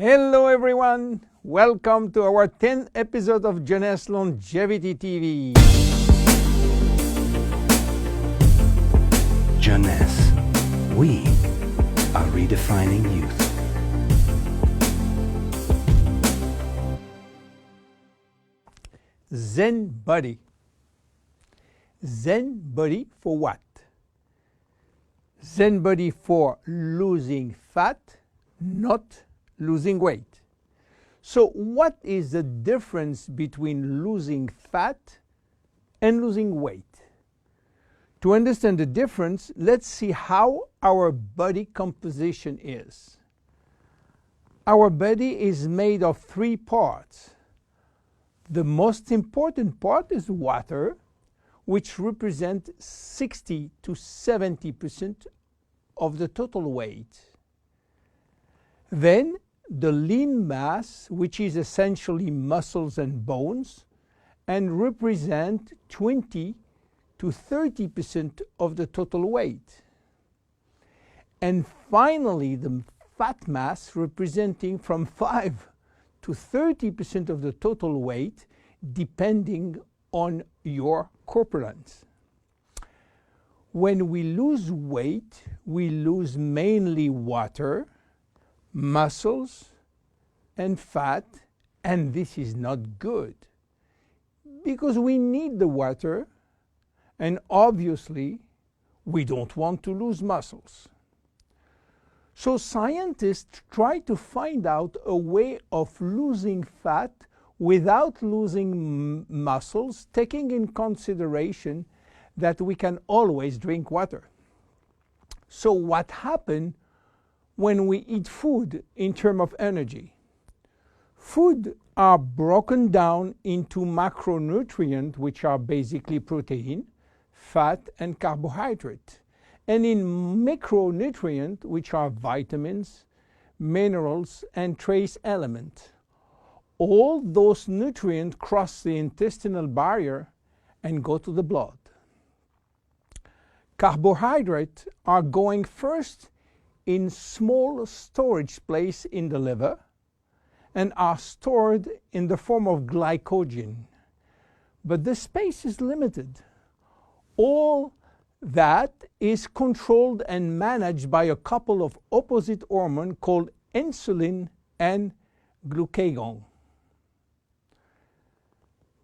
Hello everyone, welcome to our 10th episode of Jeunesse Longevity TV. Jeunesse, we are redefining youth. Zen Body. Zen Body for what? Zen Body for losing fat, not losing weight. So what is the difference between losing fat and losing weight? To understand the difference, let's see how our body composition is. Our body is made of three parts. The most important part is water, which represents 60 to 70% of the total weight. Then the lean mass, which is essentially muscles and bones, and represent 20 to 30% of the total weight. And finally, the fat mass, representing from 5 to 30% of the total weight, depending on your corpulence. When we lose weight, we lose mainly water, muscles, and fat, and this is not good because we need the water, and obviously we don't want to lose muscles. So scientists try to find out a way of losing fat without losing muscles, taking in consideration that we can always drink water. So what happens when we eat food in terms of energy? Food are broken down into macronutrients, which are basically protein, fat, and carbohydrate, and in micronutrients, which are vitamins, minerals, and trace elements. All those nutrients cross the intestinal barrier and go to the blood. Carbohydrates are going first in small storage place in the liver and are stored in the form of glycogen. But the space is limited. All that is controlled and managed by a couple of opposite hormones called insulin and glucagon.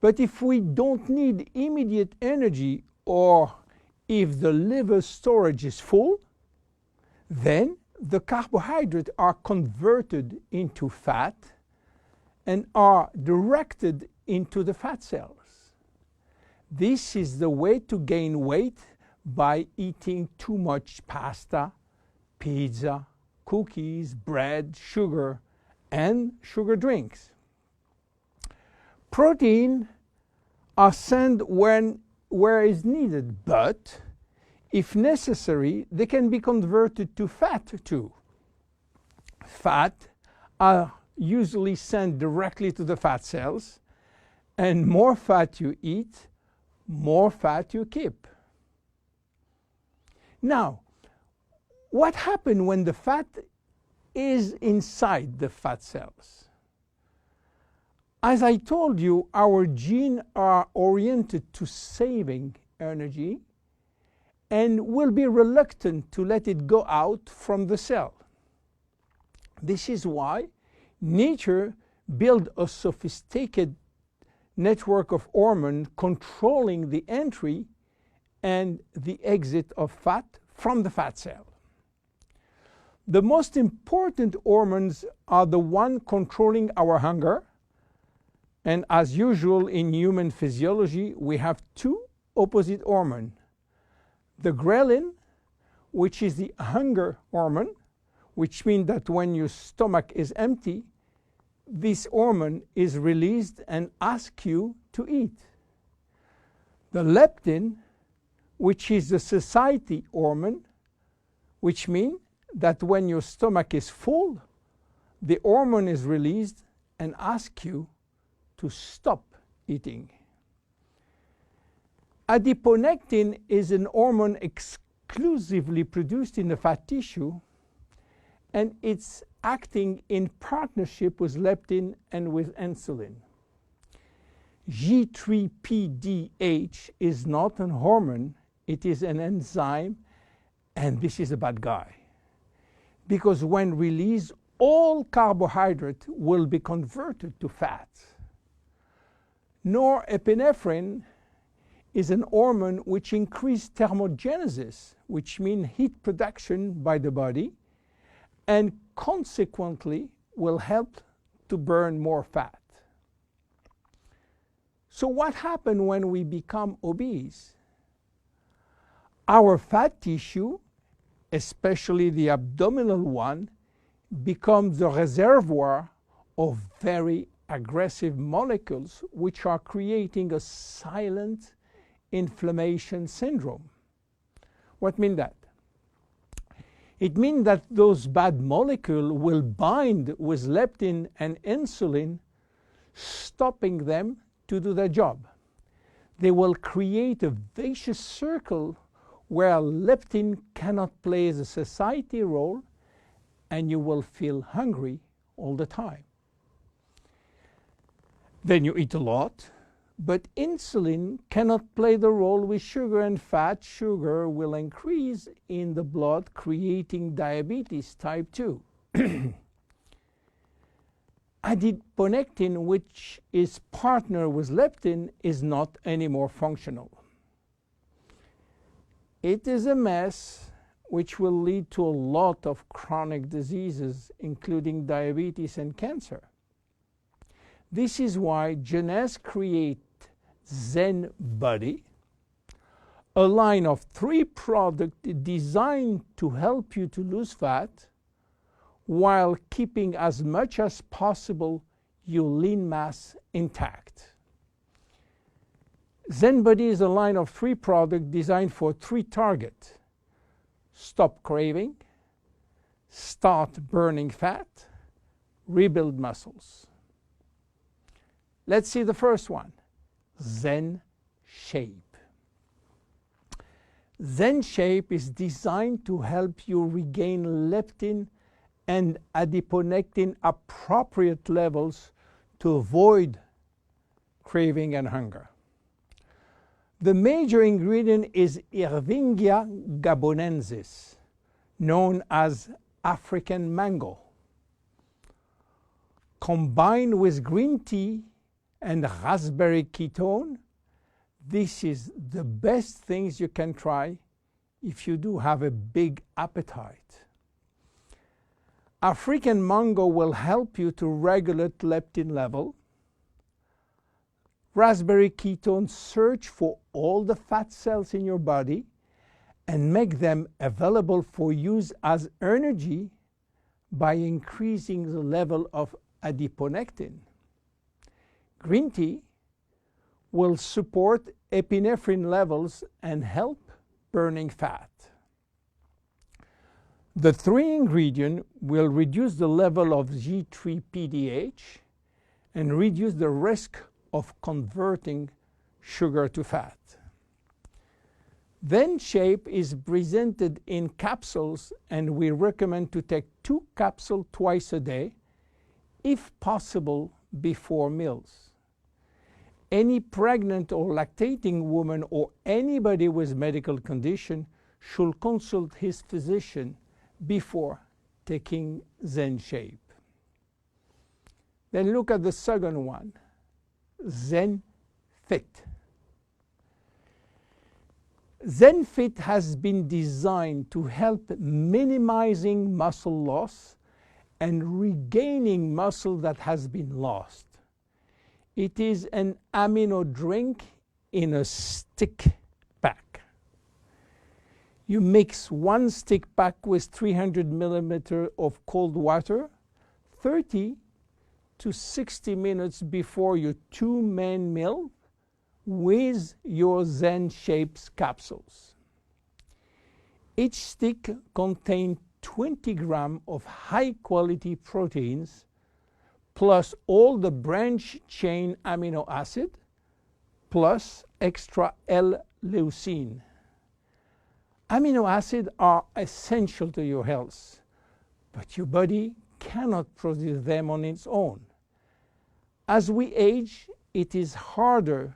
But if we don't need immediate energy, or if the liver storage is full, then the carbohydrates are converted into fat and are directed into the fat cells. This is the way to gain weight by eating too much pasta, pizza, cookies, bread, sugar, and sugar drinks. Protein are sent where is needed, but if necessary, they can be converted to fat too. Fat are usually sent directly to the fat cells, and more fat you eat, more fat you keep. Now, what happens when the fat is inside the fat cells? As I told you, our genes are oriented to saving energy and will be reluctant to let it go out from the cell. This is why nature built a sophisticated network of hormones controlling the entry and the exit of fat from the fat cell. The most important hormones are the ones controlling our hunger, and as usual in human physiology, we have two opposite hormones. The ghrelin, which is the hunger hormone, which means that when your stomach is empty, this hormone is released and asks you to eat. The leptin, which is the satiety hormone, which means that when your stomach is full, the hormone is released and asks you to stop eating. Adiponectin is an hormone exclusively produced in the fat tissue, and its acting in partnership with leptin and with insulin. G3PDH is not a hormone, it is an enzyme, and this is a bad guy. Because when released, all carbohydrate will be converted to fat. Norepinephrine is an hormone which increases thermogenesis, which means heat production by the body, and consequently will help to burn more fat. So what happens when we become obese? Our fat tissue, especially the abdominal one, becomes the reservoir of very aggressive molecules which are creating a silent inflammation syndrome. What means that? It means that those bad molecules will bind with leptin and insulin, stopping them to do their job. They will create a vicious circle where leptin cannot play the satiety role, and you will feel hungry all the time. Then you eat a lot, but insulin cannot play the role with sugar and fat. Sugar will increase in the blood, creating diabetes type 2. Adiponectin, which is partner with leptin, is not anymore functional. It is a mess which will lead to a lot of chronic diseases, including diabetes and cancer. This is why Jeunesse created Zen Body, a line of 3 products designed to help you to lose fat while keeping as much as possible your lean mass intact. Zen Body is a line of 3 products designed for 3 targets: stop craving, start burning fat, rebuild muscles. Let's see the first one, Zen Shape. Zen Shape is designed to help you regain leptin and adiponectin appropriate levels to avoid craving and hunger. The major ingredient is Ervingia gabonensis, known as African mango. Combined with green tea and raspberry ketone, this is the best things you can try if you do have a big appetite. African mango will help you to regulate leptin level. Raspberry ketone search for all the fat cells in your body and make them available for use as energy by increasing the level of adiponectin. Green tea will support epinephrine levels and help burning fat. The 3 ingredients will reduce the level of G3PDH and reduce the risk of converting sugar to fat. Zen Shape is presented in capsules, and we recommend to take 2 capsules twice a day, if possible before meals. Any pregnant or lactating woman or anybody with medical condition should consult his physician before taking Zen Shape. Then look at the second one, Zen Fit. Zen Fit has been designed to help minimizing muscle loss and regaining muscle that has been lost. It is an amino drink in a stick pack. You mix 1 stick pack with 300 milliliters of cold water 30 to 60 minutes before your 2 main meal with your Zen Shapes capsules. Each stick contains 20 grams of high-quality proteins plus all the branch-chain amino acid plus extra L-leucine. Amino acids are essential to your health, but your body cannot produce them on its own. As we age, it is harder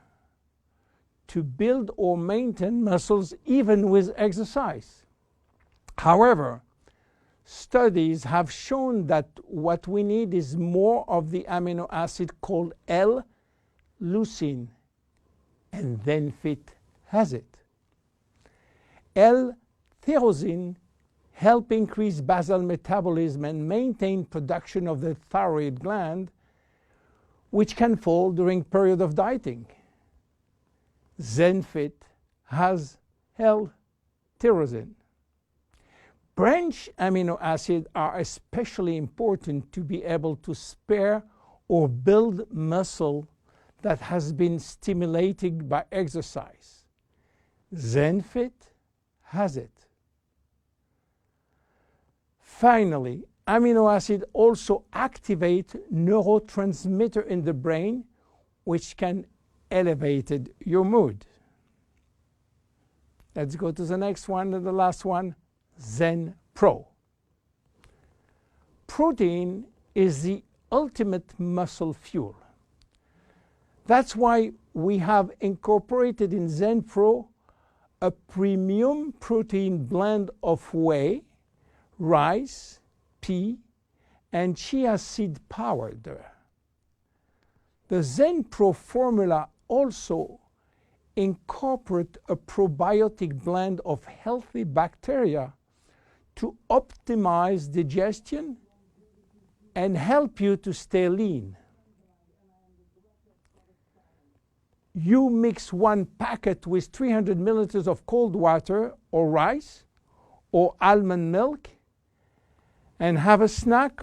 to build or maintain muscles even with exercise. However, studies have shown that what we need is more of the amino acid called L-leucine, and Zenfit has it. L-tyrosine helps increase basal metabolism and maintain production of the thyroid gland, which can fall during period of dieting. Zenfit has L-tyrosine. Branch amino acids are especially important to be able to spare or build muscle that has been stimulated by exercise. Zenfit has it. Finally, amino acids also activate neurotransmitter in the brain, which can elevate your mood. Let's go to the next one and the last one, Zen Pro. Protein is the ultimate muscle fuel. That's why we have incorporated in Zen Pro a premium protein blend of whey, rice, pea, and chia seed powder. The Zen Pro formula also incorporates a probiotic blend of healthy bacteria to optimize digestion and help you to stay lean. You mix one packet with 300 milliliters of cold water or rice or almond milk and have a snack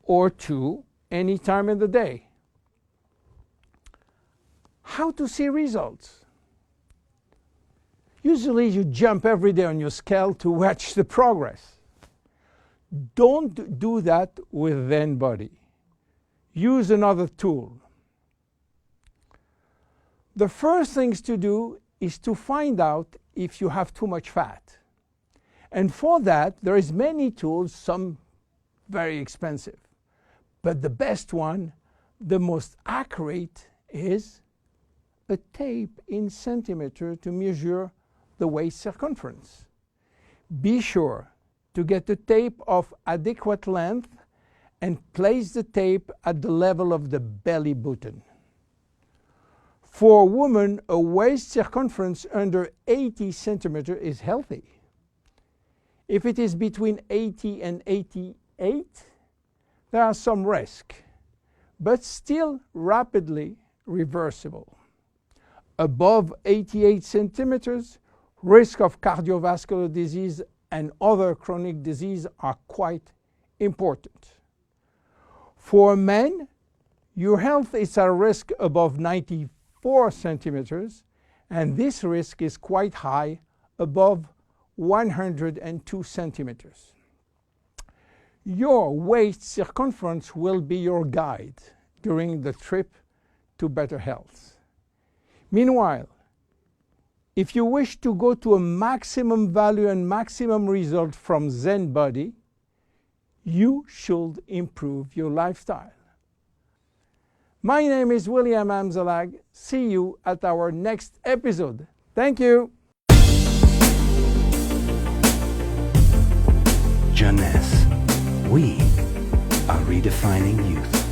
or two any time in the day. How to see results? Usually you jump every day on your scale to watch the progress. Don't do that with ZenBody. Use another tool. The first things to do is to find out if you have too much fat. And for that, there is many tools, some very expensive. But the best one, the most accurate, is a tape in centimeter to measure the waist circumference. Be sure to get a tape of adequate length and place the tape at the level of the belly button. For a woman, a waist circumference under 80 centimeters is healthy. If it is between 80 and 88, there are some risk, but still rapidly reversible. Above 88 centimeters, risk of cardiovascular disease and other chronic disease are quite important. For men, your health is at risk above 94 centimeters, and this risk is quite high, above 102 centimeters. Your waist circumference will be your guide during the trip to better health. Meanwhile, if you wish to go to a maximum value and maximum result from ZenBody, you should improve your lifestyle. My name is William Amzalag. See you at our next episode. Thank you. Jeunesse, we are redefining youth.